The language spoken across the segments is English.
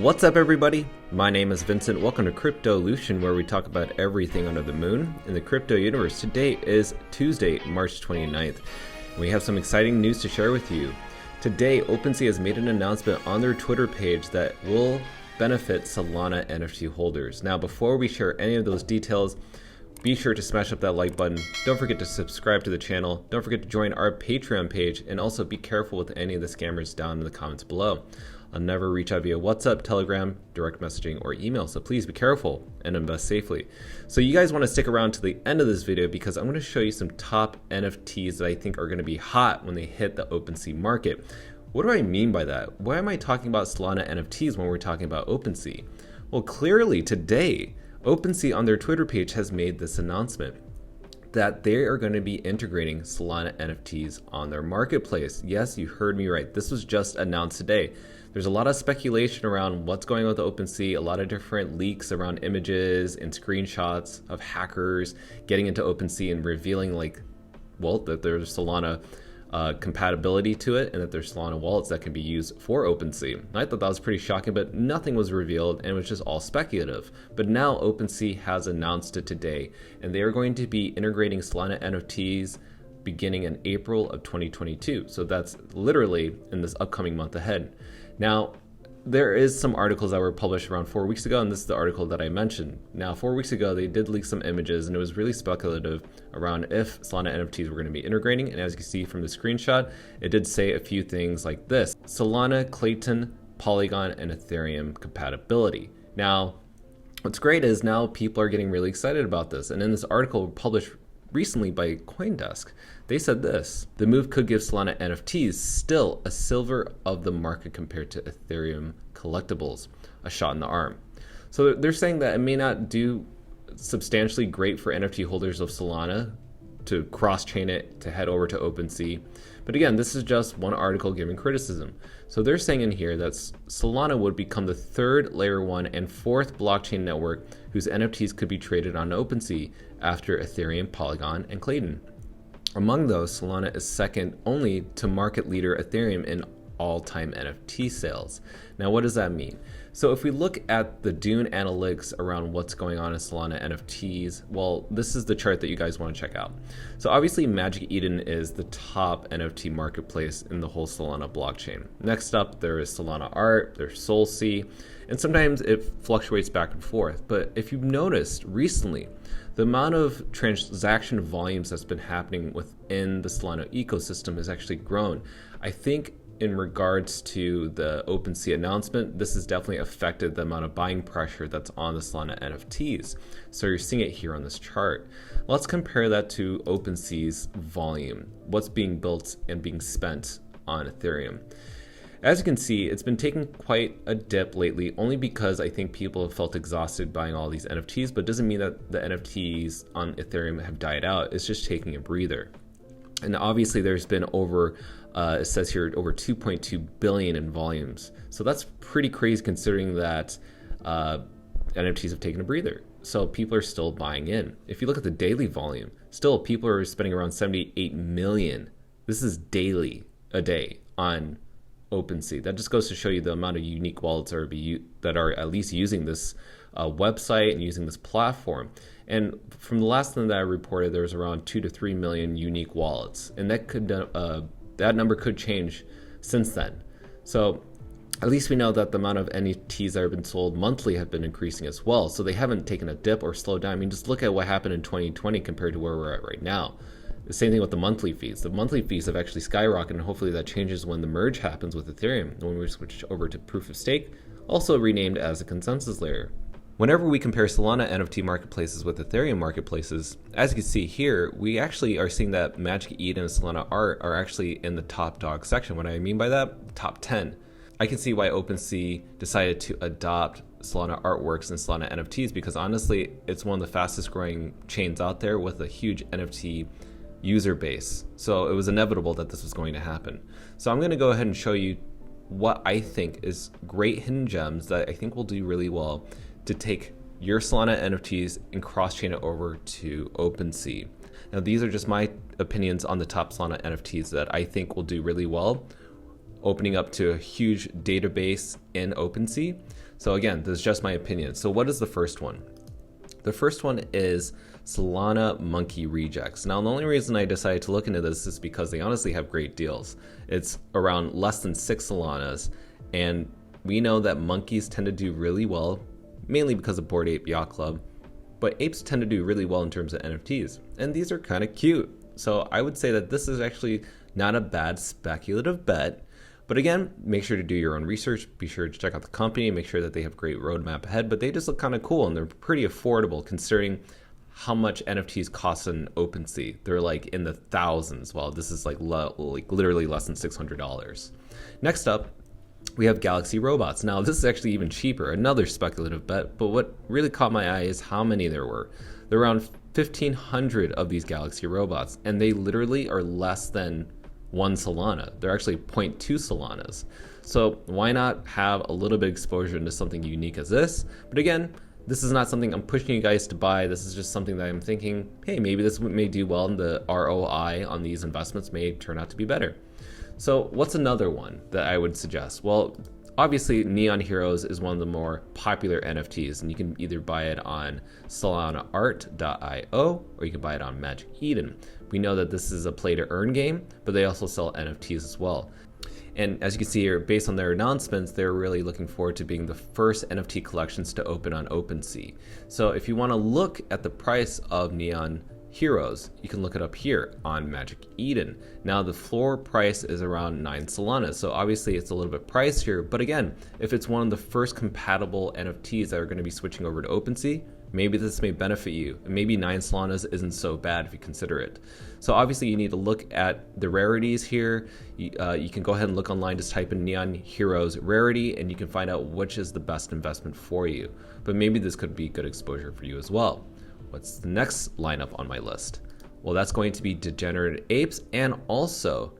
What's up, everybody? My name is Vincent. Welcome to Cryptolution, where we talk about everything under the moon in the crypto universe. Today is Tuesday, March 29th. We have some exciting news to share with you. Today, OpenSea has made an announcement on their Twitter page that will benefit Solana NFT holders. Now, before we share any of those details, be sure to smash up that like button. Don't forget to subscribe to the channel. Don't forget to join our Patreon page, and also be careful with any of the scammers down in the comments below. I'll never reach out via WhatsApp, Telegram, direct messaging, or email, so please be careful and invest safely. So you guys want to stick around to the end of this video because I'm going to show you some top NFTs that I think are going to be hot when they hit the OpenSea market. What do I mean by that? Why am I talking about Solana NFTs when we're talking about OpenSea? Well, clearly today, OpenSea on their Twitter page has made this announcement that they are going to be integrating Solana NFTs on their marketplace. Yes, you heard me right. This was just announced today. There's a lot of speculation around what's going on with OpenSea, a lot of different leaks around images and screenshots of hackers getting into OpenSea and revealing that there's Solana compatibility to it and that there's Solana wallets that can be used for OpenSea. I thought that was pretty shocking, but nothing was revealed and it was just all speculative. But now OpenSea has announced it today, and they are going to be integrating Solana NFTs beginning in April of 2022. So that's literally in this upcoming month ahead. Now, there is some articles that were published around 4 weeks ago, and this is the article that I mentioned. Now, 4 weeks ago, they did leak some images, and it was really speculative around if Solana NFTs were going to be integrating. And as you can see from the screenshot, it did say a few things like this: Solana, Clayton, Polygon, and Ethereum compatibility. Now, what's great is now people are getting really excited about this. And in this article published recently by CoinDesk, they said this: the move could give Solana NFTs still a silver of the market compared to Ethereum collectibles, a shot in the arm. So they're saying that it may not do substantially great for NFT holders of Solana to cross-chain it to head over to OpenSea. But again, this is just one article giving criticism. So they're saying in here that Solana would become the third layer 1 and fourth blockchain network whose NFTs could be traded on OpenSea after Ethereum, Polygon, and Clayton. Among those, Solana is second only to market leader Ethereum in all-time NFT sales. Now, what does that mean? So if we look at the Dune analytics around what's going on in Solana NFTs, well, this is the chart that you guys want to check out. So obviously Magic Eden is the top NFT marketplace in the whole Solana blockchain. Next up, there is Solana Art, there's SolSea, and sometimes it fluctuates back and forth. But if you've noticed recently, the amount of transaction volumes that's been happening within the Solana ecosystem has actually grown. I think in regards to the OpenSea announcement, this has definitely affected the amount of buying pressure that's on the Solana NFTs. So you're seeing it here on this chart. Let's compare that to OpenSea's volume, what's being built and being spent on Ethereum. As you can see, it's been taking quite a dip lately, only because I think people have felt exhausted buying all these NFTs, but it doesn't mean that the NFTs on Ethereum have died out. It's just taking a breather. And obviously there's been it says here over 2.2 billion in volumes. So that's pretty crazy considering that NFTs have taken a breather. So people are still buying in. If you look at the daily volume, still people are spending around 78 million. This is daily, a day on OpenSea. That just goes to show you the amount of unique wallets that are at least using this website and using this platform. And from the last thing that I reported, there was around 2 to 3 million unique wallets, and that number could change since then. So at least we know that the amount of NFTs that have been sold monthly have been increasing as well. So they haven't taken a dip or slowed down. I mean, just look at what happened in 2020 compared to where we're at right now. The same thing with the monthly fees. The monthly fees have actually skyrocketed, and hopefully that changes when the merge happens with Ethereum, when we switch over to proof of stake, also renamed as a consensus layer. Whenever we compare Solana NFT marketplaces with Ethereum marketplaces, as you can see here, we actually are seeing that Magic Eden and Solana Art are actually in the top dog section. What I mean by that, top 10. I can see why OpenSea decided to adopt Solana Artworks and Solana NFTs, because honestly, it's one of the fastest growing chains out there with a huge NFT user base. So it was inevitable that this was going to happen. So I'm going to go ahead and show you what I think is great hidden gems that I think will do really well to take your Solana NFTs and cross-chain it over to OpenSea. Now, these are just my opinions on the top Solana NFTs that I think will do really well, opening up to a huge database in OpenSea. So again, this is just my opinion. So what is the first one? The first one is Solana Monkey Rejects. Now, the only reason I decided to look into this is because they honestly have great deals. It's around less than 6 Solanas, and we know that monkeys tend to do really well, mainly because of Bored Ape Yacht Club, but apes tend to do really well in terms of NFTs, and these are kind of cute. So I would say that this is actually not a bad speculative bet. But again, make sure to do your own research. Be sure to check out the company, make sure that they have great roadmap ahead, but they just look kind of cool and they're pretty affordable considering how much NFTs cost on OpenSea. They're like in the thousands, while this is like literally less than $600. Next up, we have Galaxy Robots. Now, this is actually even cheaper, another speculative bet, but what really caught my eye is how many there were. There are around 1,500 of these Galaxy Robots, and they literally are less than 1 Solana. They're actually 0.2 Solanas. So why not have a little bit of exposure into something unique as this? But again, this is not something I'm pushing you guys to buy. This is just something that I'm thinking, hey, maybe this may do well, and the ROI on these investments may turn out to be better. So what's another one that I would suggest? Well, obviously Neon Heroes is one of the more popular NFTs, and you can either buy it on solanaart.io or you can buy it on Magic Eden. We know that this is a play to earn game, but they also sell NFTs as well. And as you can see here, based on their announcements, they're really looking forward to being the first NFT collections to open on OpenSea. So if you want to look at the price of Neon Heroes, you can look it up here on Magic Eden. Now the floor price is around 9 Solanas, so obviously it's a little bit pricier, but again, if it's one of the first compatible NFTs that are going to be switching over to OpenSea, maybe this may benefit you. Maybe 9 Solanas isn't so bad if you consider it. So obviously you need to look at the rarities here. You can go ahead and look online, just type in Neon Heroes rarity, and you can find out which is the best investment for you. But maybe this could be good exposure for you as well. What's the next lineup on my list? Well, that's going to be Degenerate Apes and also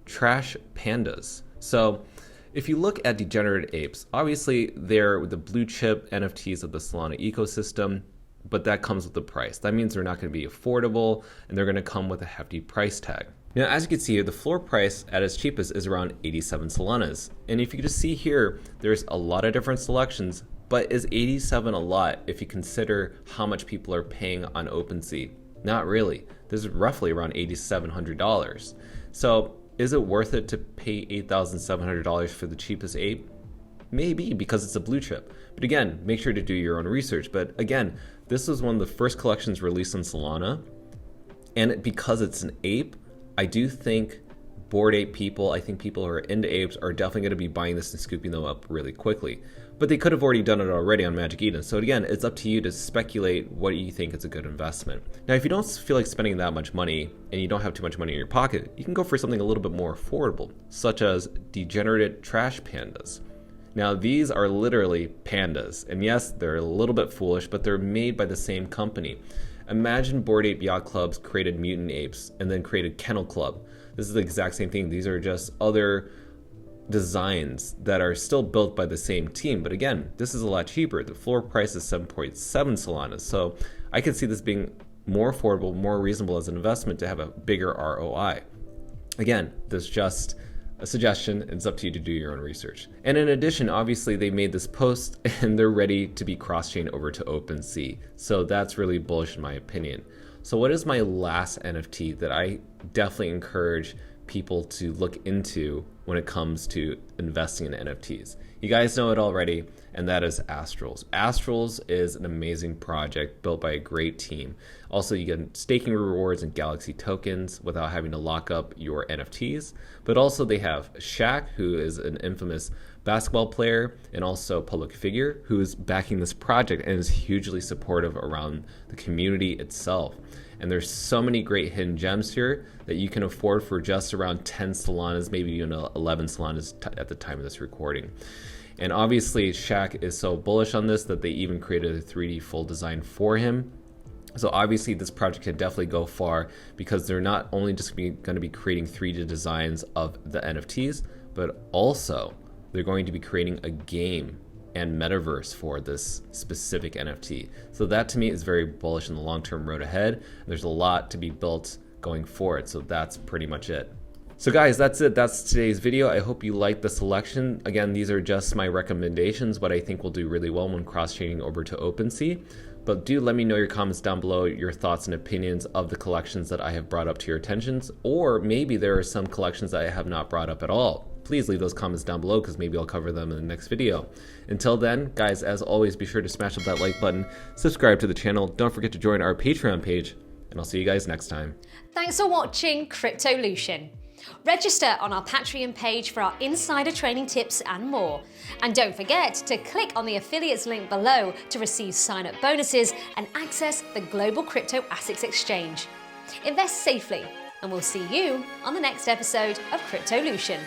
Trash Pandas. So if you look at Degenerate Apes, obviously they're the blue chip NFTs of the Solana ecosystem, but that comes with a price. That means they're not going to be affordable and they're going to come with a hefty price tag. Now, as you can see here, the floor price at its cheapest is around 87 Solanas. And if you can just see here, there's a lot of different selections, but is 87 a lot if you consider how much people are paying on OpenSea? Not really. This is roughly around $8,700. So is it worth it to pay $8,700 for the cheapest ape? Maybe, because it's a blue chip. But again, make sure to do your own research. But again, this was one of the first collections released on Solana. And because it's an ape, I do think Bored Ape people, I think people who are into apes are definitely going to be buying this and scooping them up really quickly. But they could have already done it already on Magic Eden. So again, it's up to you to speculate what you think is a good investment. Now, if you don't feel like spending that much money and you don't have too much money in your pocket, you can go for something a little bit more affordable, such as Degenerate Trash Pandas. Now, these are literally pandas. And yes, they're a little bit foolish, but they're made by the same company. Imagine Bored Ape Yacht Clubs created Mutant Apes and then created Kennel Club. This is the exact same thing. These are just other designs that are still built by the same team. But again, this is a lot cheaper. The floor price is 7.7 Solanas. So I can see this being more affordable, more reasonable as an investment to have a bigger ROI. Again, this is just a suggestion. It's up to you to do your own research. And in addition, obviously they made this post and they're ready to be cross-chain over to OpenSea. So that's really bullish in my opinion. So what is my last NFT that I definitely encourage people to look into when it comes to investing in NFTs? You guys know it already, and that is Astrals. Astrals is an amazing project built by a great team. Also, you get staking rewards and Galaxy tokens without having to lock up your NFTs. But also they have Shaq, who is an infamous basketball player and also public figure who is backing this project and is hugely supportive around the community itself. And there's so many great hidden gems here that you can afford for just around 10 Solanas, maybe even 11 Solanas at the time of this recording. And obviously Shaq is so bullish on this that they even created a 3D full design for him. So obviously this project can definitely go far because they're not only just going to be creating 3D designs of the NFTs, but also they're going to be creating a game and metaverse for this specific NFT. So that to me is very bullish in the long-term road ahead. There's a lot to be built going forward. So that's pretty much it. So guys, that's it. That's today's video. I hope you liked the selection. Again, these are just my recommendations, but I think will do really well when cross-chaining over to OpenSea. But do let me know your comments down below, your thoughts and opinions of the collections that I have brought up to your attentions, or maybe there are some collections that I have not brought up at all. Please leave those comments down below because maybe I'll cover them in the next video. Until then, guys, as always, be sure to smash up that like button, subscribe to the channel, don't forget to join our Patreon page, and I'll see you guys next time. Thanks for watching Cryptolution. Register on our Patreon page for our insider training tips and more. And don't forget to click on the affiliates link below to receive sign-up bonuses and access the Global Crypto Assets Exchange. Invest safely, and we'll see you on the next episode of Cryptolution.